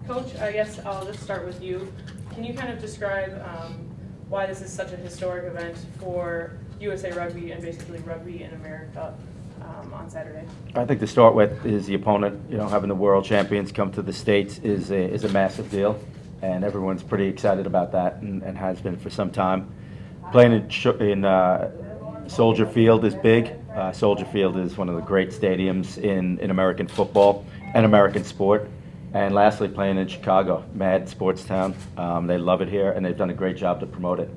Coach, I guess I'll just start with you. Can you kind of describe why this is such a historic event for USA Rugby and basically rugby in America on Saturday? I think to start with is the opponent. You know, having the world champions come to the States is a massive deal, and everyone's pretty excited about that and has been for some time. Playing in Soldier Field is big. Soldier Field is one of the great stadiums in American football and American sport. And lastly, playing in Chicago, mad sports town. They love it here, and they've done a great job to promote it.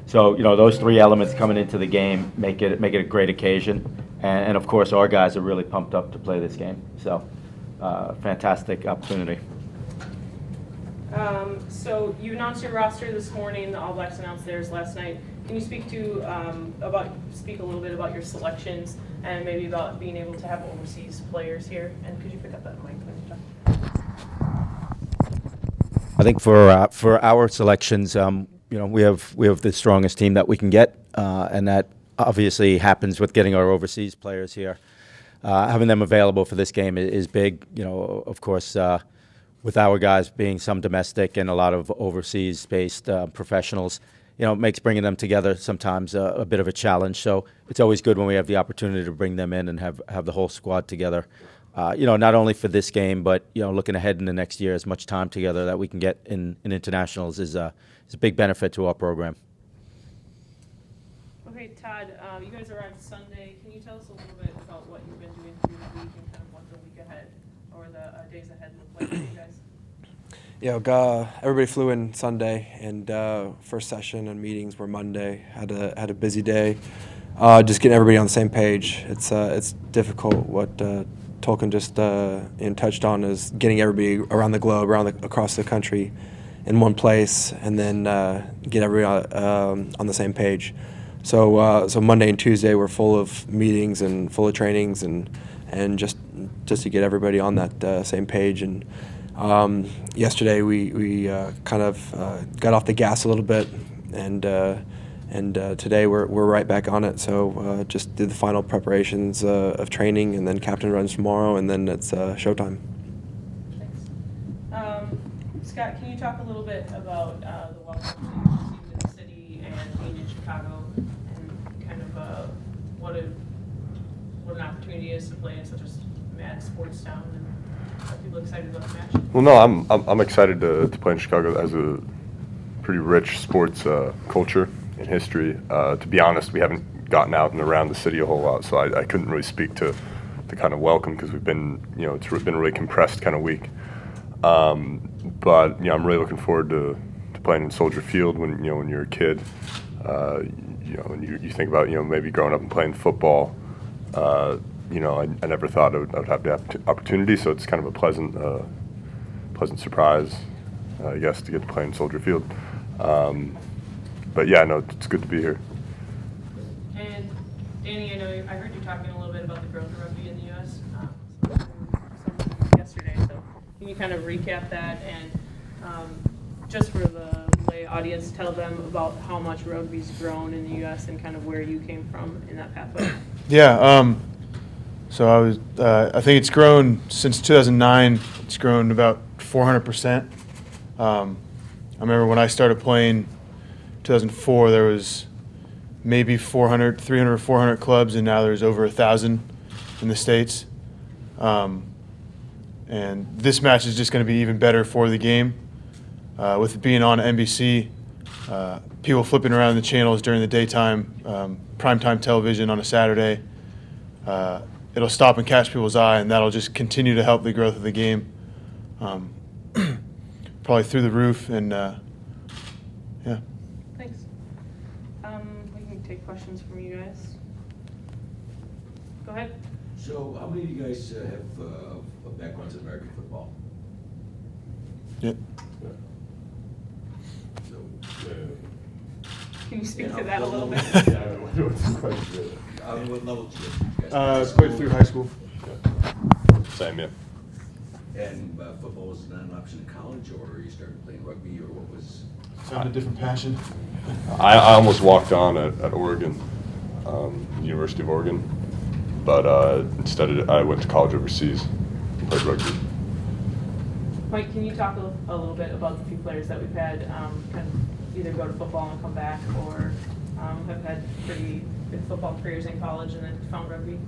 So, you know, those three elements coming into the game make it a great occasion. And of course, our guys are really pumped up to play this game. So, fantastic opportunity. So you announced your roster this morning. The All Blacks announced theirs last night. Can you speak a little bit about your selections and maybe about being able to have overseas players here? And could you pick up that mic when you talk? I think for our selections, you know, we have the strongest team that we can get, and that obviously happens with getting our overseas players here. Having them available for this game is big. You know, of course, with our guys being some domestic and a lot of overseas-based professionals, you know, it makes bringing them together sometimes a bit of a challenge. So it's always good when we have the opportunity to bring them in and have the whole squad together. You know, not only for this game, but, you know, looking ahead in the next year, as much time together that we can get in internationals is a big benefit to our program. Okay, Todd, you guys arrived Sunday. Can you tell us a little bit about what you've been doing through the week and kind of what the week ahead or the days ahead look like for you guys? Yeah, everybody flew in Sunday, and first session and meetings were Monday. Had a busy day, just getting everybody on the same page. It's difficult. What Tolkin just touched on is getting everybody around the globe, across the country, in one place, and then get everybody on the same page. So Monday and Tuesday were full of meetings and full of trainings, and just to get everybody on that same page. And yesterday we kind of got off the gas a little bit, and today we're right back on it. So just did the final preparations of training, and then captain runs tomorrow, and then it's showtime. Thanks. Scott, can you talk a little bit about the welcome that you received in the city and being in Chicago, and kind of what an opportunity is to play in such a mad sports town, and are people excited about the match? Well, no, I'm excited to play in Chicago. As a pretty rich sports culture and history. To be honest, we haven't gotten out and around the city a whole lot, so I couldn't really speak to kind of welcome, because we've been, you know, it's been a really compressed kind of week. But you know, I'm really looking forward to playing in Soldier Field. When you're a kid, you know, and you think about, you know, maybe growing up and playing football. You know, I never thought I would have the opportunity, so it's kind of a pleasant surprise, I guess, to get to play in Soldier Field. But yeah, no, it's good to be here. And Danny, I heard you talking a little bit about the growth of rugby in the U.S. Yesterday. So can you kind of recap that and just for the lay audience, tell them about how much rugby's grown in the U.S. and kind of where you came from in that pathway? Yeah. So I think it's grown since 2009. It's grown about 400%. I remember when I started playing 2004, there was maybe 300 or 400 clubs, and now there's over 1,000 in the States. And this match is just going to be even better for the game. With it being on NBC, people flipping around the channels during the daytime, primetime television on a Saturday, it'll stop and catch people's eye, and that'll just continue to help the growth of the game. Probably through the roof, and yeah. Thanks. We can take questions from you guys. Go ahead. So, how many of you guys have backgrounds in American football? Yeah. So, Can you speak to that a little bit? What's the question? What level did you guys? Played through high school. Same, yeah. And football was not an option in college, or you started playing rugby, or what was? Found a different passion. I almost walked on at Oregon, University of Oregon, but instead I went to college overseas and played rugby. Mike, can you talk a little bit about the few players that we've had kind of either go to football and come back, or have had pretty good football careers in college and then found rugby?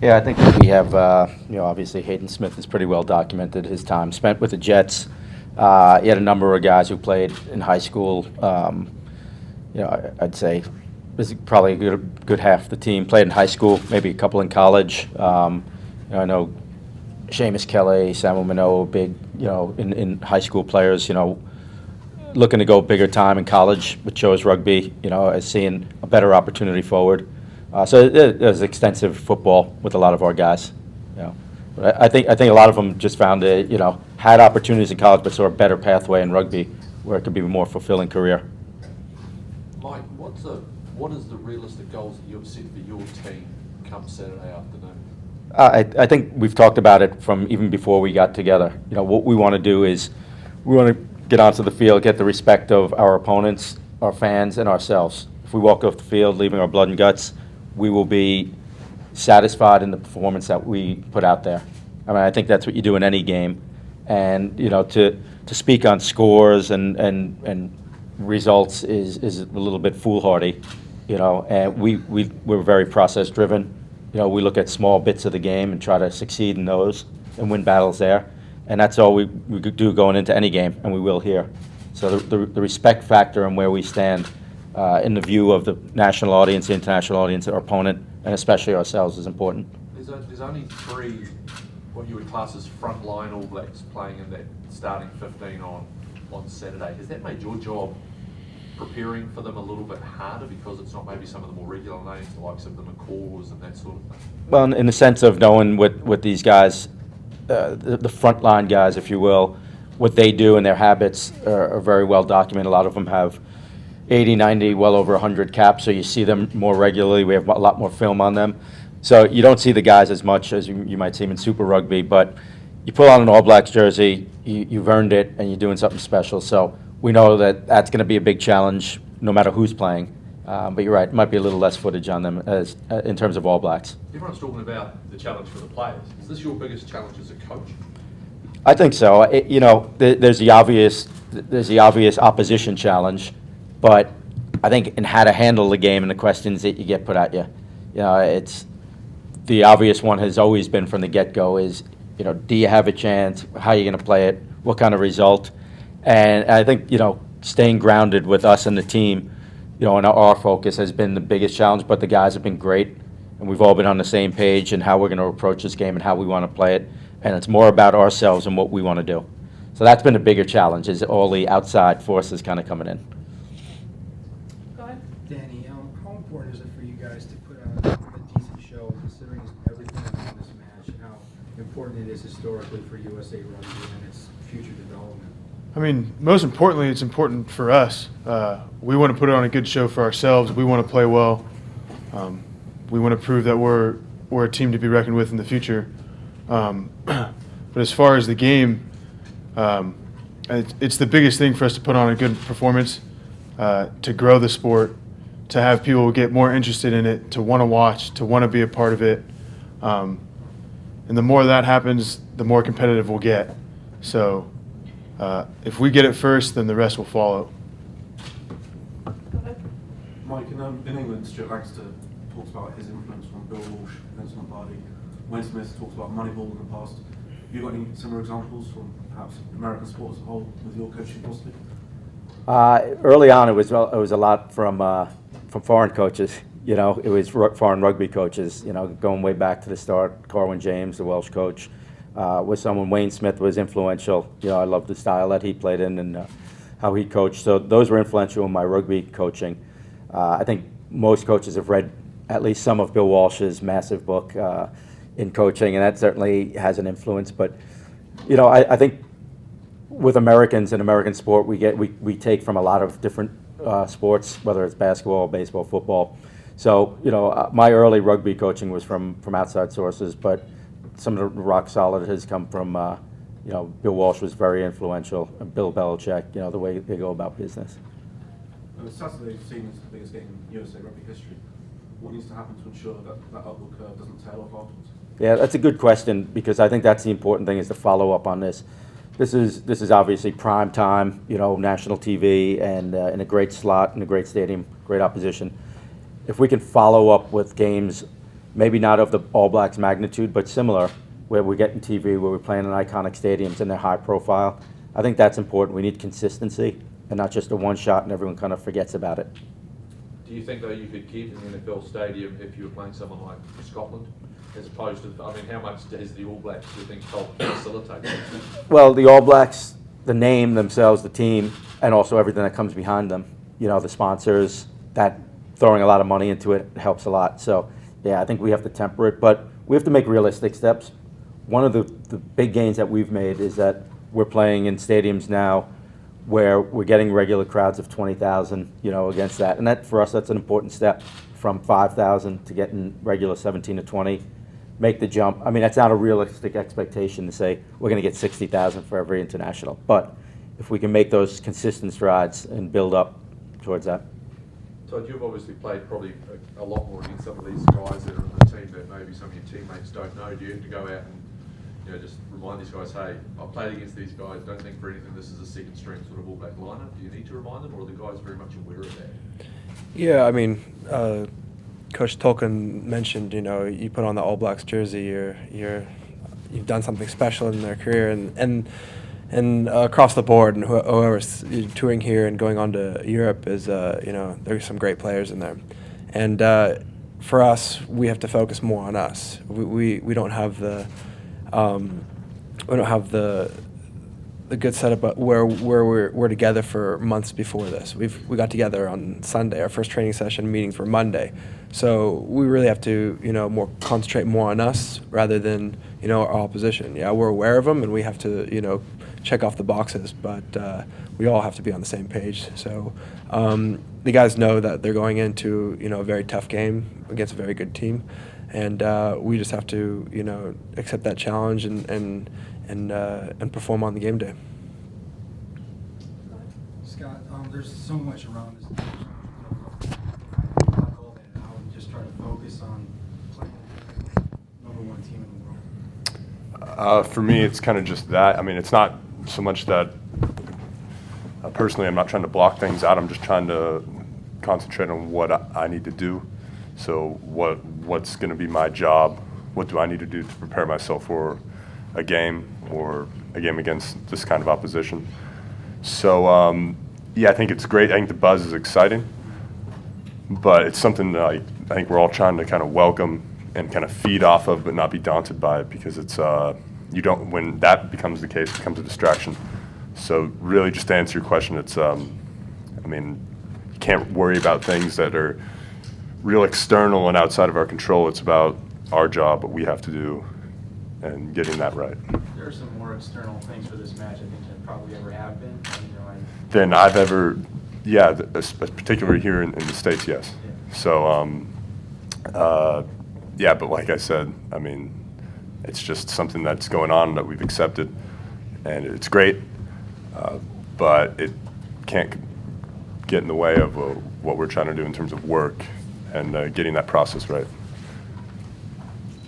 Yeah, I think that we have, obviously Hayden Smith is pretty well documented, his time spent with the Jets. He had a number of guys who played in high school. I'd say this is probably a good half the team played in high school, maybe a couple in college. I know Seamus Kelly, Samuel Minot, big, in high school players, looking to go bigger time in college, which shows rugby, as seeing a better opportunity forward. So there's extensive football with a lot of our guys. But I think a lot of them just found had opportunities in college, but saw a better pathway in rugby where it could be a more fulfilling career. Mike, what is the realistic goals that you've set for your team come Saturday afternoon? I think we've talked about it from even before we got together. What we want to do is we want to get onto the field, get the respect of our opponents, our fans, and ourselves. If we walk off the field leaving our blood and guts, we will be satisfied in the performance that we put out there. I mean, I think that's what you do in any game. And, to speak on scores and results is a little bit foolhardy, and we're very process driven. We look at small bits of the game and try to succeed in those and win battles there. And that's all we do going into any game, and we will here. So the respect factor and where we stand in the view of the national audience, the international audience, our opponent, and especially ourselves is important. There's only 3, what you would class as frontline All Blacks playing in that starting 15 on Saturday. Has that made your job preparing for them a little bit harder because it's not maybe some of the more regular names, the likes of the McCaws and that sort of thing? Well, in the sense of knowing what these guys, the frontline guys, if you will, what they do and their habits are very well documented. A lot of them have 80, 90, well over 100 caps, so you see them more regularly. We have a lot more film on them. So you don't see the guys as much as you might see them in Super Rugby, but you pull on an All Blacks jersey, you've earned it, and you're doing something special. So we know that that's going to be a big challenge no matter who's playing. But you're right, it might be a little less footage on them as in terms of All Blacks. Everyone's talking about the challenge for the players. Is this your biggest challenge as a coach? I think so. There's the obvious opposition challenge, but I think in how to handle the game and the questions that you get put at you, it's the obvious one has always been from the get-go is, do you have a chance? How are you going to play it? What kind of result? And I think, staying grounded with us and the team, and our focus has been the biggest challenge, but the guys have been great, and we've all been on the same page in how we're going to approach this game and how we want to play it, and it's more about ourselves and what we want to do. So that's been a bigger challenge, is all the outside forces kind of coming in. Go ahead. Danny, how important is it for you guys to put on a decent show, considering everything about this match and how important it is historically for USA Rugby and its future development? I mean, most importantly, it's important for us. We want to put on a good show for ourselves. We want to play well. We want to prove that we're a team to be reckoned with in the future. But as far as the game, it's the biggest thing for us to put on a good performance, to grow the sport, to have people get more interested in it, to want to watch, to want to be a part of it. And the more that happens, the more competitive we'll get. So if we get it first, then the rest will follow. Mike, in England, Stuart Lancaster talks about his influence from Bill Walsh, Vince Lombardi. Wayne Smith talks about Moneyball in the past. Have you got any similar examples from perhaps American sport as a whole with your coaching philosophy? Early on, it was a lot from foreign coaches. It was foreign rugby coaches. Going way back to the start. Carwyn James, the Welsh coach, was someone. Wayne Smith was influential. I loved the style that he played in and how he coached. So those were influential in my rugby coaching. I think most coaches have read at least some of Bill Walsh's massive book in coaching, and that certainly has an influence. But I think with Americans and American sport, we take from a lot of different sports, whether it's basketball, baseball, football. So my early rugby coaching was from outside sources, but some of the rock solid has come from Bill Walsh was very influential, and Bill Belichick, the way they go about business. Saturday is seen as the biggest game in USA Rugby history. What needs to happen to ensure that upward curve doesn't tail off afterwards? Yeah, that's a good question, because I think that's the important thing, is to follow up on this. this is obviously prime time, national TV, and in a great slot, in a great stadium, great opposition. If we can follow up with games, maybe not of the All Blacks magnitude, but similar, where we're getting TV, where we're playing in iconic stadiums and they're high profile, I think that's important. We need consistency and not just a one shot and everyone kind of forgets about it. Do you think, though, you could keep an NFL stadium if you were playing someone like Scotland, as opposed to, how much does the All Blacks, do you think, help facilitate that? Well, the All Blacks, the name themselves, the team, and also everything that comes behind them, the sponsors, that throwing a lot of money into it helps a lot. So, yeah, I think we have to temper it, but we have to make realistic steps. One of the big gains that we've made is that we're playing in stadiums now where we're getting regular crowds of 20,000, against that. And that, for us, that's an important step from 5,000 to getting regular 17 to 20. Make the jump. I mean, that's not a realistic expectation to say we're going to get 60,000 for every international. But if we can make those consistent strides and build up towards that. Todd, you've obviously played probably a lot more against some of these guys that are in the team that maybe some of your teammates don't know. Do you have to go out and just remind these guys, hey, I've played against these guys, don't think for anything this is a second string sort of All Black lineup? Do you need to remind them, or are the guys very much aware of that? Yeah, I mean, Coach Tolkin mentioned, you put on the All Blacks jersey, you've done something special in their career, and across the board, and whoever's touring here and going on to Europe is, there's some great players in there, and for us, we have to focus more on us. We don't have the the good setup where we're together for months before this. We got together on Sunday. Our first training session meetings were Monday, so we really have to concentrate more on us rather than our opposition. Yeah, we're aware of them and we have to check off the boxes, but we all have to be on the same page. So the guys know that they're going into a very tough game against a very good team. And we just have to, accept that challenge and perform on the game day. Scott, there's so much around this division. Knock all that out and just try to focus on playing number one team in the world. For me, it's kind of just that. I mean, it's not so much that personally I'm not trying to block things out. I'm just trying to concentrate on what I need to do. So what's going to be my job? What do I need to do to prepare myself for a game or a game against this kind of opposition? So yeah, I think it's great. I think the buzz is exciting, but it's something that I think we're all trying to kind of welcome and kind of feed off of, but not be daunted by it, because it's when that becomes the case, it becomes a distraction. So really, just to answer your question, it's I mean, you can't worry about things that are real external and outside of our control. It's about our job, what we have to do, and getting that right. There are some more external things for this match, I think, than probably ever have been. Than I've ever, yeah, particularly here in the States, yes. Yeah. So, yeah, but like I said, I mean, it's just something that's going on that we've accepted, and it's great, but it can't get in the way of what we're trying to do in terms of work and getting that process right.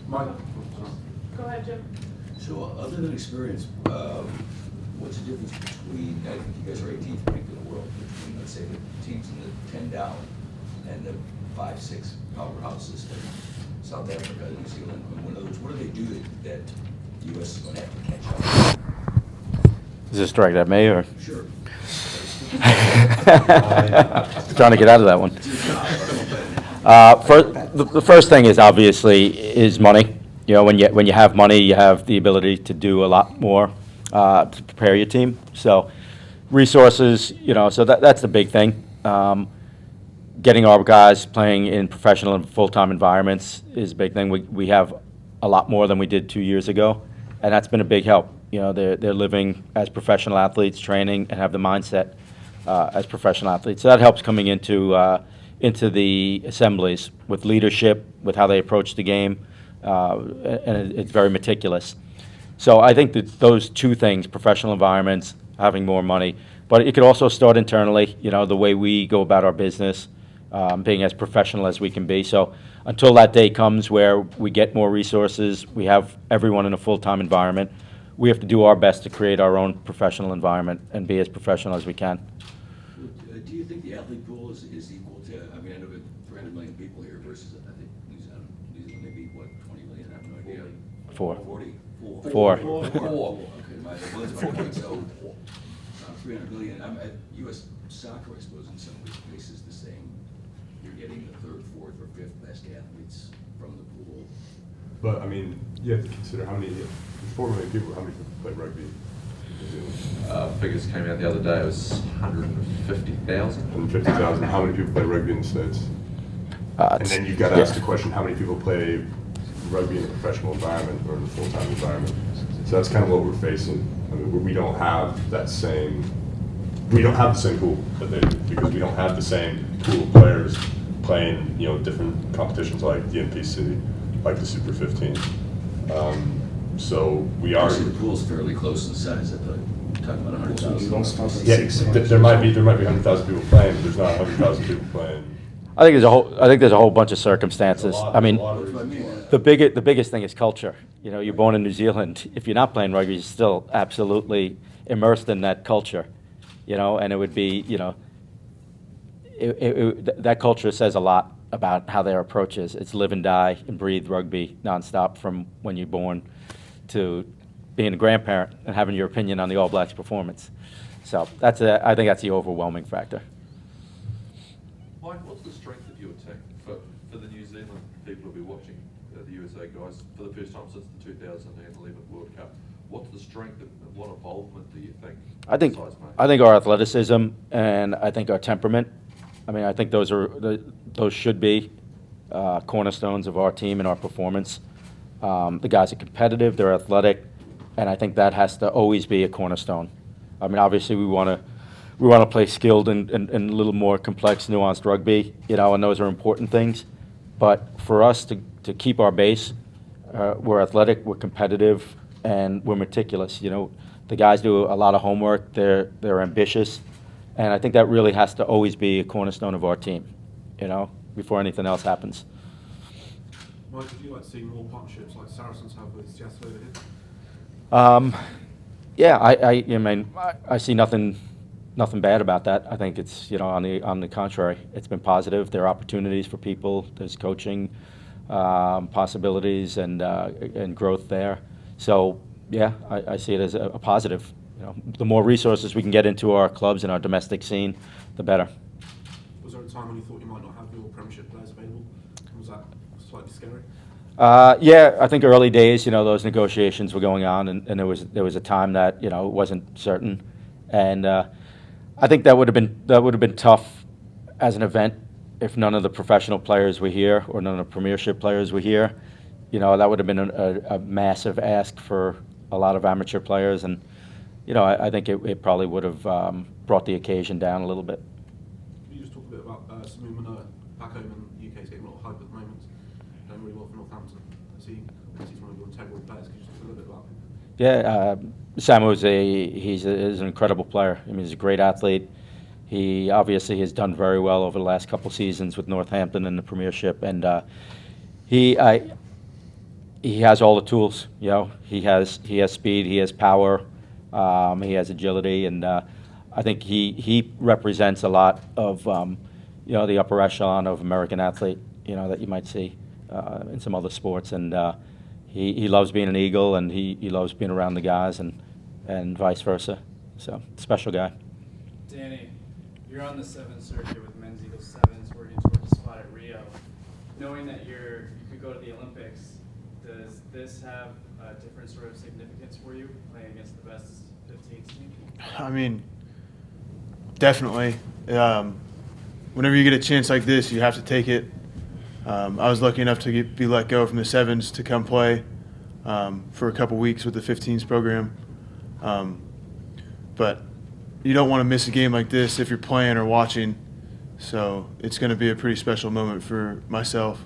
Mike? Go ahead, Jim. So other than experience, what's the difference between, I think you guys are 18th ranked in the world, between, let's say, the teams in the 10 down and the 5-6 powerhouses like South Africa, New Zealand? In other words, what do they do that the U.S. is going to have to catch up? Is this directed at me or? Sure. Trying to get out of that one. The first thing is obviously money. When you have money, you have the ability to do a lot more to prepare your team. So resources, so that's the big thing. Getting our guys playing in professional and full-time environments is a big thing. We have a lot more than we did 2 years ago, and that's been a big help. They're living as professional athletes, training, and have the mindset as professional athletes. So that helps coming into the assemblies with leadership, with how they approach the game, and it's very meticulous. So I think that those two things, professional environments, having more money, but it could also start internally, the way we go about our business, being as professional as we can be. So until that day comes where we get more resources, we have everyone in a full-time environment, we have to do our best to create our own professional environment and be as professional as we can. Do you think the athlete pool is equal to, I mean, I know that 300 million people here versus, I think, New Zealand maybe, what, 20 million? I have no idea. 4. 40? Four. Okay, my, well, that's okay, so, 300 million, U.S. soccer, I suppose, in some ways is the same. You're getting the third, fourth, or fifth best athletes from the pool. But I mean, you have to consider how many, 4 million people, how many people play rugby? Figures came out the other day, it was 150,000. 150,000. How many people play rugby in the States? And then you've got to ask the question, how many people play rugby in a professional environment or in a full-time environment? So that's kind of what we're facing. I mean, we don't have that same, we don't have the same pool that they do, because we don't have the same pool of players playing, you know, different competitions like the NPC, like the Super 15. So we are. Actually, the pool's fairly close in size. I thought talking about 100,000. Yeah, there might be 100,000 people playing, but there's not 100,000 people playing. I think there's a whole bunch of circumstances. I mean, the biggest thing is culture. You know, you're born in New Zealand. If you're not playing rugby, you're still absolutely immersed in that culture. You know, and it would be, you know, that culture says a lot about how their approach is. It's live and die and breathe rugby nonstop from when you're born to being a grandparent and having your opinion on the All Blacks performance. So I think that's the overwhelming factor. Mike, what's the strength of your team for the New Zealand people who'll be watching the USA guys for the first time since the 2011 World Cup? What's the strength and what involvement do you think? I think our athleticism and I think our temperament. I mean, I think those should be cornerstones of our team and our performance. The guys are competitive, they're athletic, and I think that has to always be a cornerstone. I mean, obviously we want to play skilled and a little more complex, nuanced rugby, you know, and those are important things. But for us to keep our base, we're athletic, we're competitive, and we're meticulous. You know, the guys do a lot of homework. They're ambitious, and I think that really has to always be a cornerstone of our team. You know, before anything else happens. Mike, would you like to see more partnerships like Saracens have with Seattle over here? Yeah, I mean, I see nothing bad about that. I think it's, you know, on the contrary, it's been positive. There are opportunities for people. There's coaching possibilities and growth there. So yeah, I see it as a positive. You know, the more resources we can get into our clubs and our domestic scene, the better. Was there a time when you thought you might not have your Premiership players available? Was that slightly scary? Yeah, I think early days, you know, those negotiations were going on, and there was a time that, you know, it wasn't certain, and I think that would have been tough as an event if none of the professional players were here or none of the Premiership players were here. You know, that would have been a massive ask for a lot of amateur players, and you know, I think it probably would have brought the occasion down a little bit. Can you just talk a bit about Samu Manoa back home in the UK? He's getting a lot of hype at the moment. Doing really well for Northampton. He's one of your integral players. Can you just talk a little bit about him? Yeah, Samu is an incredible player. I mean, he's a great athlete. He obviously has done very well over the last couple seasons with Northampton in the Premiership, and he has all the tools. You know, he has speed, he has power, he has agility, and I think he represents a lot of you know, the upper echelon of American athlete, you know, that you might see in some other sports, and he loves being an Eagle, and he loves being around the guys, and vice versa. So, special guy. Danny, you're on the 7th circuit with men's Eagle 7s, working towards a spot at Rio. Knowing that you could go to the Olympics, does this have a different sort of significance for you, playing against the best 15s team? I mean, definitely. Whenever you get a chance like this, you have to take it. I was lucky enough to be let go from the 7s to come play for a couple weeks with the 15s program. But you don't want to miss a game like this if you're playing or watching. So it's going to be a pretty special moment for myself